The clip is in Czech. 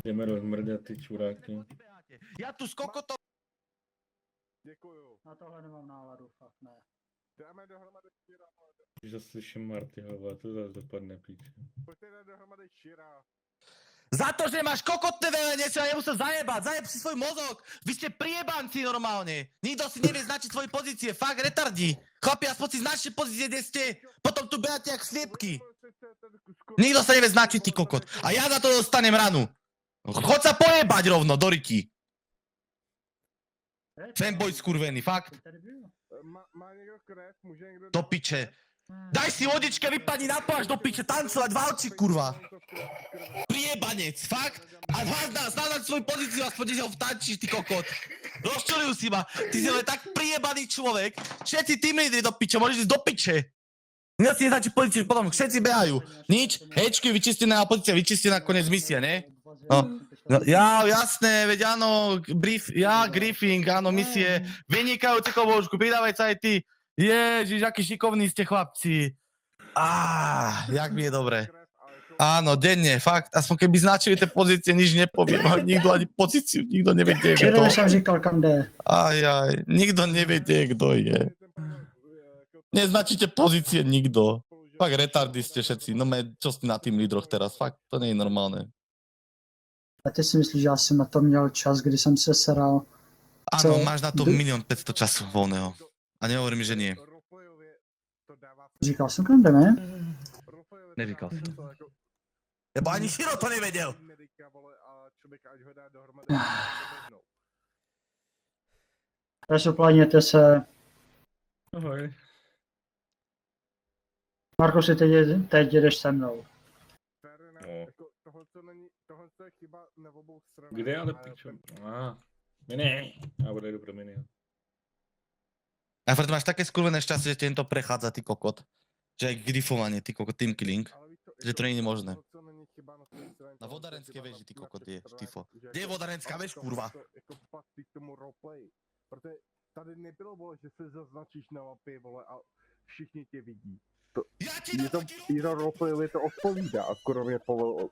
Jdeme rozmrdat ty čuráky. Já tu s kokotou... Děkuju. Na tohle nemám náladu, fakt ne. Dáme dohromady Šira. Když zase slyším Martyho, a to zase dopadne píče. Pojďte dát dohromady Šira. Za to, že máš kokotné velenie, sa nemusel zajebať, zajeb si svoj mozog. Vy ste priebanci normálne. Nikto si nevie značiť svoje pozície, fakt retardi. Chlapi, aspoň si značte pozície, kde ste. Potom tu beháte jak sliepky. Nikto sa nevie značiť, ty kokot. A ja za to dostanem ranu. Chod sa pojebať rovno, do ryti. Fanboy skurvený, fakt. Má někdo krev? Může někdo... Do piče. Daj si vodičke, vypadni na pláž do piče, tancovať, válči, kurva. Priebanec, fakt? A hľadať svoju pozíciu, aspoň kde ho vtančíš, ty kokot. Rozčurujú si ma. Ty si ale tak priebaný človek. Všetci team lídry do piče, môžeš ísť do piče. Nikto si neznačí pozíciu, potom všetci behajú. Nič, hečky, vyčistená pozícia, vyčistená koniec misie, ne? No, ja, jasné, veď áno, Griffing, áno, misie. Vynikajúci koboušku, pridávaj sa aj ty. Ježiš, aký šikovní ste chlapci. Jak mi je dobre. Áno, denne, fakt. Aspoň keby značili tie pozície, nič nepoviem. Nikto ani pozíciu, nikto nevie, kde je kto. Včera jsem říkal, kam jde. Nikto nevie, kto je. Neznačíte pozície nikto. Fakt retardy ste všetci. No čo ste na tým lídroch teraz? Fakt, to nie je normálne. A ty si myslíš, že já jsem na to měl čas, kdy jsem se seral? Áno, máš na to 1 500 000 času voľného. A nehovorím, že nie. Říkal jsem, kam jdeme? Neříkal si. Lebo ani Širo to nevedel. Rozopláněte se. Ahoj. Marko, si teď jedeš se mnou. Kde ale pičo? Mini. Já odejdu pro mini. A preto máš také skurvené šťastie, že ti to prechádza, ty kokot. Že aj grifovanie, ty kokot, team killing. Že to nie je možné. Na vodárenské veži, ty kokot, je štifo. Kde je vodárenská vež, kurva? Protože tady nebylo, vole, že se zaznačíš na mapě, vole, a všichni tě vidí. Ja ti dám Je to roleplay, to odpovídá, a skoro mě povolil